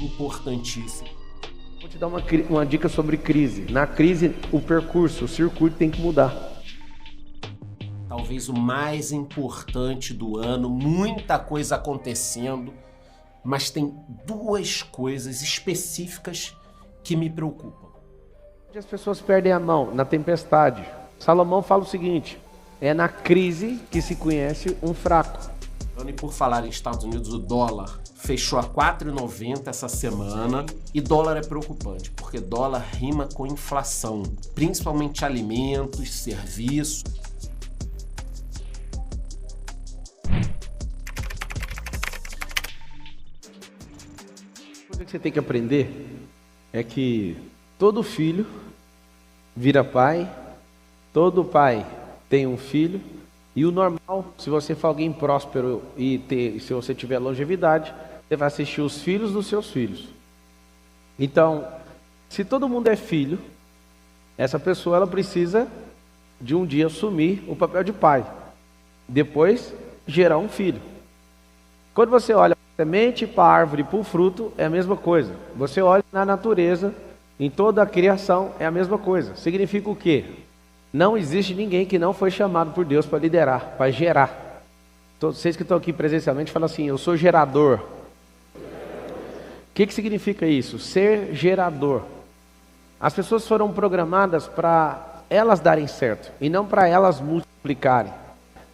importantíssimo. Vou te dar uma dica sobre crise. Na crise, o percurso, o circuito tem que mudar. Talvez o mais importante do ano, muita coisa acontecendo, mas tem duas coisas específicas que me preocupam. As pessoas perdem a mão na tempestade. Salomão fala o seguinte: é na crise que se conhece um fraco. E por falar em Estados Unidos, o dólar fechou a 4,90 essa semana. E dólar é preocupante, porque dólar rima com inflação, principalmente alimentos, serviços. O que você tem que aprender é que todo filho vira pai, todo pai tem um filho, e o normal, se você for alguém próspero se você tiver longevidade, você vai assistir os filhos dos seus filhos. Então, se todo mundo é filho, essa pessoa ela precisa de um dia assumir o papel de pai, depois gerar um filho. Quando você olha para a semente, para a árvore, para o fruto, é a mesma coisa. Você olha na natureza, em toda a criação, é a mesma coisa. Significa o quê? Não existe ninguém que não foi chamado por Deus para liderar, para gerar. Todos vocês que estão aqui presencialmente falam assim: eu sou gerador. O que significa isso? Ser gerador. As pessoas foram programadas para elas darem certo e não para elas multiplicarem.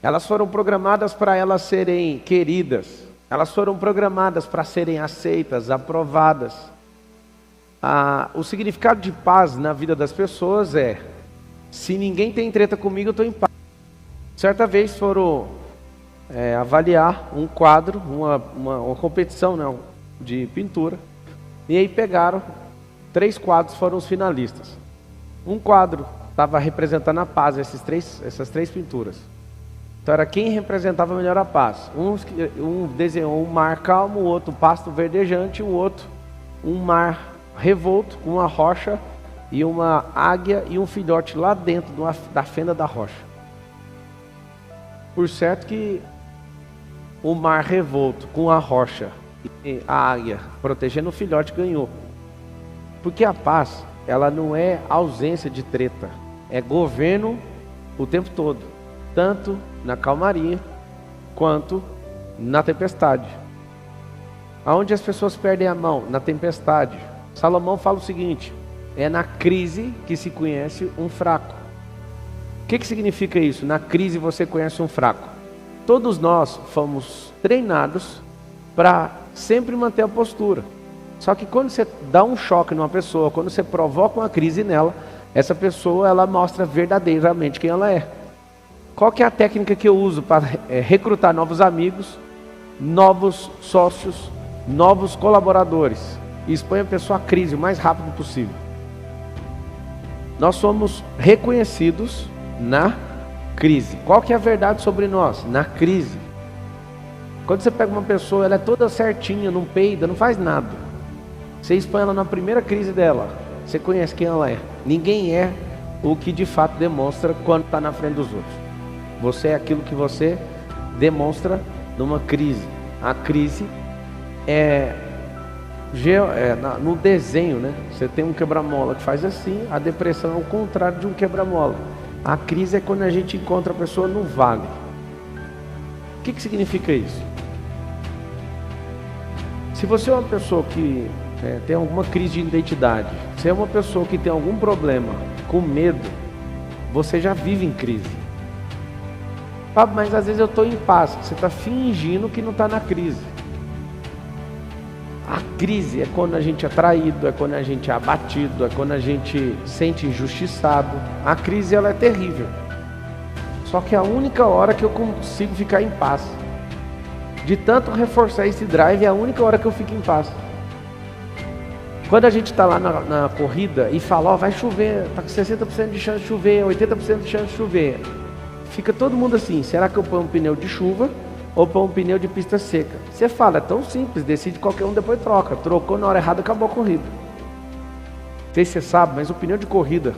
Elas foram programadas para elas serem queridas. Elas foram programadas para serem aceitas, aprovadas. O significado de paz na vida das pessoas é: se ninguém tem treta comigo, eu estou em paz. Certa vez foram avaliar um quadro, uma competição de pintura, e aí pegaram 3 quadros, foram os finalistas. Um quadro estava representando a paz, essas três pinturas. Então era quem representava melhor a paz. Um desenhou um mar calmo, o outro pasto verdejante, o outro um mar revolto com uma rocha e uma águia e um filhote lá dentro da fenda da rocha. Por certo que o mar revolto com a rocha e a águia protegendo o filhote ganhou. Porque a paz, ela não é ausência de treta, é governo o tempo todo, tanto na calmaria quanto na tempestade. Aonde as pessoas perdem a mão? Na tempestade. Salomão fala o seguinte: é na crise que se conhece um fraco. O que significa isso? Na crise você conhece um fraco. Todos nós fomos treinados para sempre manter a postura. Só que quando você dá um choque numa pessoa, quando você provoca uma crise nela, essa pessoa ela mostra verdadeiramente quem ela é. Qual que é a técnica que eu uso para recrutar novos amigos, novos sócios, novos colaboradores? E expõe a pessoa à crise o mais rápido possível. Nós somos reconhecidos na crise. Qual que é a verdade sobre nós? Na crise. Quando você pega uma pessoa, ela é toda certinha, não peida, não faz nada. Você expõe ela na primeira crise dela, você conhece quem ela é. Ninguém é o que de fato demonstra quando está na frente dos outros. Você é aquilo que você demonstra numa crise. A crise no desenho, né? Você tem um quebra-mola que faz assim, a depressão é o contrário de um quebra-mola. A crise é quando a gente encontra a pessoa no vale. O que significa isso? Se você é uma pessoa que tem alguma crise de identidade, se é uma pessoa que tem algum problema com medo, você já vive em crise. Mas às vezes eu estou em paz. Você está fingindo que não está na crise. A crise é quando a gente é traído, é quando a gente é abatido, é quando a gente sente injustiçado. A crise ela é terrível. Só que é a única hora que eu consigo ficar em paz. De tanto reforçar esse drive, é a única hora que eu fico em paz. Quando a gente está lá na corrida e fala, vai chover, está com 60% de chance de chover, 80% de chance de chover. Fica todo mundo assim: será que eu ponho um pneu de chuva ou ponho um pneu de pista seca? Você fala, é tão simples, decide qualquer um, depois troca. Trocou na hora errada, acabou a corrida. Não sei se você sabe, mas o pneu de corrida,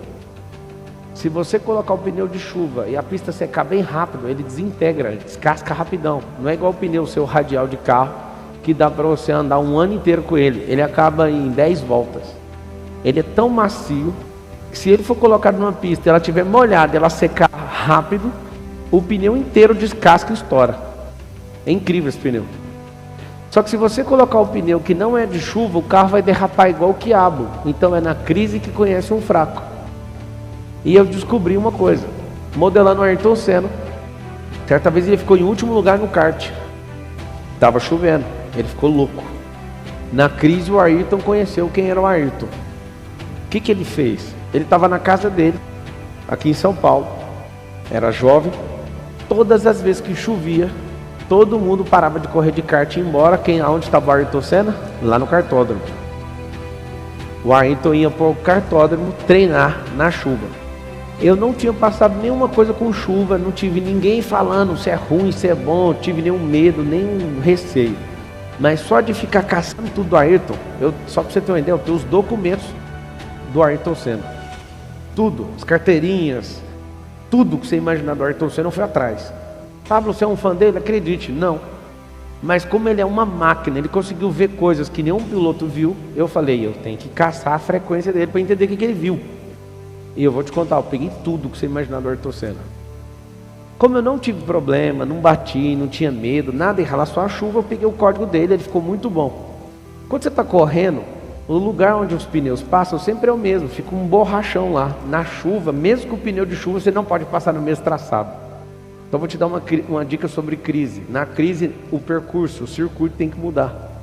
se você colocar o pneu de chuva e a pista secar bem rápido, ele desintegra, ele descasca rapidão. Não é igual o pneu seu radial de carro, que dá para você andar um ano inteiro com ele. Ele acaba em 10 voltas. Ele é tão macio que se ele for colocado numa pista e ela estiver molhada, ela secar rápido, o pneu inteiro descasca e estoura. É incrível esse pneu. Só que se você colocar o pneu que não é de chuva, o carro vai derrapar igual o quiabo. Então é na crise que conhece um fraco. E eu descobri uma coisa, modelando o Ayrton Senna. Certa vez ele ficou em último lugar no kart. Estava chovendo, ele ficou louco. Na crise o Ayrton conheceu quem era o Ayrton. O que ele fez? Ele estava na casa dele, aqui em São Paulo. Era jovem. Todas as vezes que chovia, todo mundo parava de correr de kart e ir embora. Aonde estava o Ayrton Senna? Lá no kartódromo. O Ayrton ia para o kartódromo treinar na chuva. Eu não tinha passado nenhuma coisa com chuva, não tive ninguém falando se é ruim, se é bom, não tive nenhum medo, nenhum receio. Mas só de ficar caçando tudo do Ayrton, só para você ter uma ideia, eu tenho os documentos do Ayrton Senna. Tudo, as carteirinhas, tudo que você imaginar do Ayrton Senna eu fui atrás. Pablo, você é um fã dele? Acredite, não. Mas como ele é uma máquina, ele conseguiu ver coisas que nenhum piloto viu, eu falei, eu tenho que caçar a frequência dele para entender o que ele viu. E eu vou te contar, eu peguei tudo que você imaginar do Ayrton Senna. Como eu não tive problema, não bati, não tinha medo, nada em relação à chuva, eu peguei o código dele, ele ficou muito bom. Quando você está correndo, o lugar onde os pneus passam sempre é o mesmo, fica um borrachão lá. Na chuva, mesmo com o pneu de chuva, você não pode passar no mesmo traçado. Então vou te dar uma dica sobre crise. Na crise, o percurso, o circuito tem que mudar.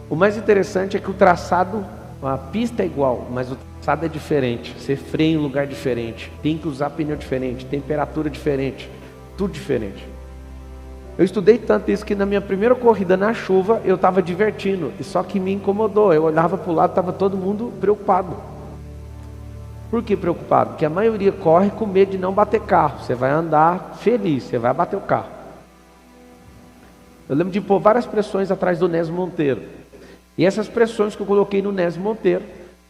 O mais interessante é que o traçado, a pista é igual, mas o traçado é diferente. Você freia em um lugar diferente, tem que usar pneu diferente, temperatura diferente, tudo diferente. Eu estudei tanto isso que na minha primeira corrida na chuva eu estava divertindo, e só que me incomodou. Eu olhava para o lado, estava todo mundo preocupado. Por que preocupado? Porque a maioria corre com medo de não bater carro. Você vai andar feliz, você vai bater o carro. Eu lembro de pôr várias pressões atrás do Nésio Monteiro. E essas pressões que eu coloquei no Nésio Monteiro,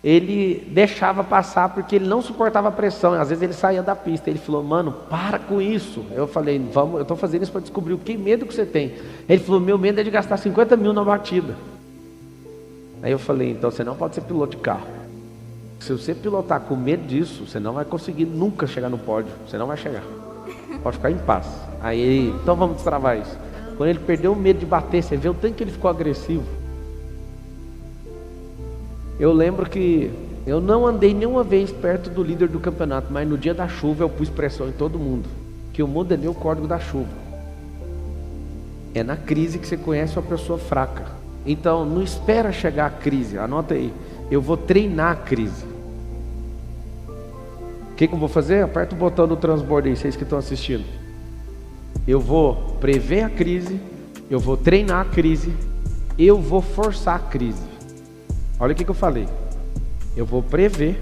ele deixava passar porque ele não suportava a pressão. Às vezes ele saía da pista. Ele falou, mano, para com isso. Eu falei, vamos, eu estou fazendo isso para descobrir o que medo que você tem. Ele falou, meu medo é de gastar 50 mil na batida. Aí eu falei, então você não pode ser piloto de carro. Se você pilotar com medo disso, você não vai conseguir nunca chegar no pódio. Você não vai chegar. Pode ficar em paz. Aí, então vamos destravar isso. Quando ele perdeu o medo de bater, você vê o tanto que ele ficou agressivo. Eu lembro que eu não andei nenhuma vez perto do líder do campeonato, mas no dia da chuva eu pus pressão em todo mundo, que eu modelei o código da chuva. É na crise que você conhece uma pessoa fraca. Então não espera chegar a crise, anota aí, eu vou treinar a crise. O que eu vou fazer? Aperta o botão do transbordo aí, vocês que estão assistindo. Eu vou prever a crise, eu vou treinar a crise, eu vou forçar a crise. Olha o que eu falei. Eu vou prever,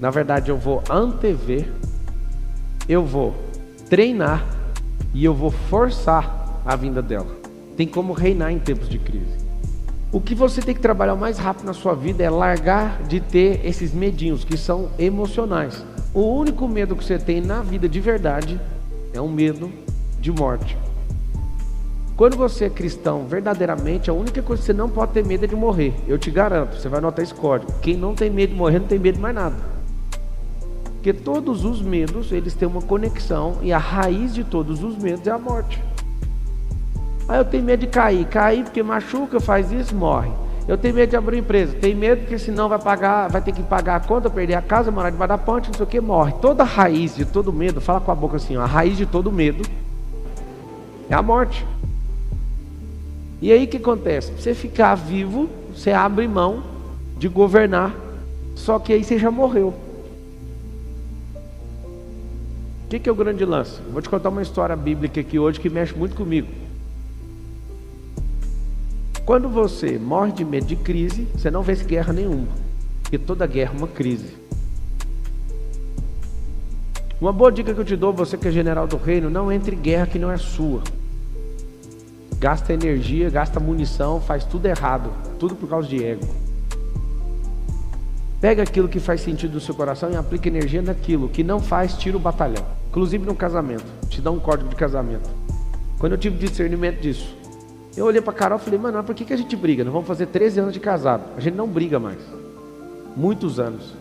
na verdade eu vou antever, eu vou treinar e eu vou forçar a vinda dela. Tem como reinar em tempos de crise. O que você tem que trabalhar o mais rápido na sua vida é largar de ter esses medinhos que são emocionais. O único medo que você tem na vida de verdade é um medo de morte. Quando você é cristão, verdadeiramente, a única coisa que você não pode ter medo é de morrer. Eu te garanto, você vai anotar esse código. Quem não tem medo de morrer, não tem medo de mais nada. Porque todos os medos, eles têm uma conexão, e a raiz de todos os medos é a morte. Ah, eu tenho medo de cair porque machuca, faz isso, morre. Eu tenho medo de abrir empresa, tenho medo porque senão vai ter que pagar a conta, perder a casa, morar debaixo da ponte, não sei o que, morre. Toda a raiz de todo medo, fala com a boca assim, ó, a raiz de todo medo é a morte. E aí o que acontece? Pra você ficar vivo, você abre mão de governar, só que aí você já morreu. O que é o grande lance? Vou te contar uma história bíblica aqui hoje que mexe muito comigo. Quando você morre de medo de crise, você não vê guerra nenhuma, porque toda guerra é uma crise. Uma boa dica que eu te dou, você que é general do reino, não entre em guerra que não é sua. Gasta energia, gasta munição, faz tudo errado, tudo por causa de ego. Pega aquilo que faz sentido no seu coração e aplica energia naquilo que não faz, tira o batalhão. Inclusive no casamento, te dá um código de casamento. Quando eu tive discernimento disso, Eu olhei pra Carol e falei, mano, mas por que a gente briga? Nós vamos fazer 13 anos de casado. A gente não briga mais. Muitos anos.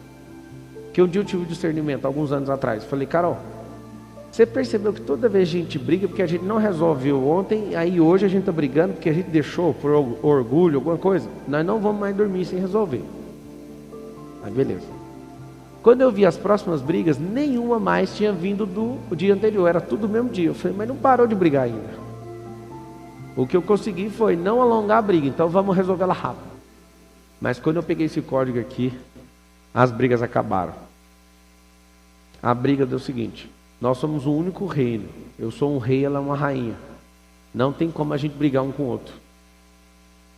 Que um dia eu tive discernimento, alguns anos atrás. Falei, Carol, você percebeu que toda vez a gente briga porque a gente não resolveu ontem, aí hoje a gente tá brigando porque a gente deixou por orgulho, alguma coisa? Nós não vamos mais dormir sem resolver. Aí beleza. Quando eu vi as próximas brigas, nenhuma mais tinha vindo do dia anterior, era tudo no mesmo dia. Eu falei, mas não parou de brigar ainda. O que eu consegui foi não alongar a briga, então vamos resolver ela rápido. Mas quando eu peguei esse código aqui, as brigas acabaram. A briga deu o seguinte, nós somos um único reino. Eu sou um rei, ela é uma rainha. Não tem como a gente brigar um com o outro.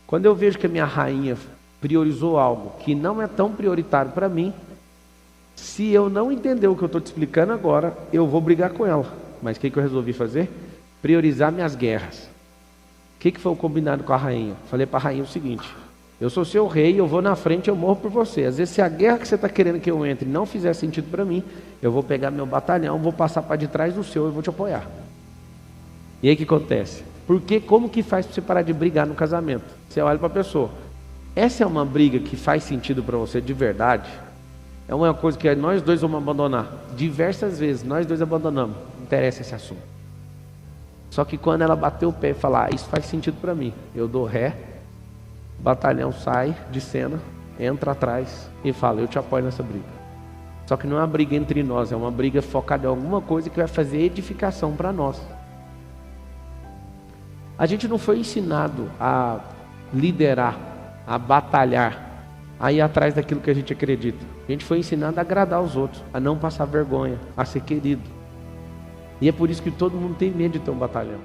Quando eu vejo que a minha rainha priorizou algo que não é tão prioritário para mim, se eu não entender o que eu estou te explicando agora, eu vou brigar com ela. Mas o que eu resolvi fazer? Priorizar minhas guerras. O que foi o combinado com a rainha? Falei para a rainha o seguinte, eu sou seu rei, eu vou na frente, eu morro por você. Às vezes se a guerra que você está querendo que eu entre não fizer sentido para mim, eu vou pegar meu batalhão, vou passar para de trás do seu e vou te apoiar. E aí o que acontece? Porque como que faz para você parar de brigar no casamento? Você olha para a pessoa, essa é uma briga que faz sentido para você de verdade? É uma coisa que nós dois vamos abandonar. Diversas vezes nós dois abandonamos. Não interessa esse assunto. Só que quando ela bateu o pé e falar, isso faz sentido para mim, eu dou ré, o batalhão sai de cena, entra atrás e fala, eu te apoio nessa briga. Só que não é uma briga entre nós, é uma briga focada em alguma coisa que vai fazer edificação para nós. A gente não foi ensinado a liderar, a batalhar, a ir atrás daquilo que a gente acredita. A gente foi ensinado a agradar os outros, a não passar vergonha, a ser querido. E é por isso que todo mundo tem medo de ter um batalhão.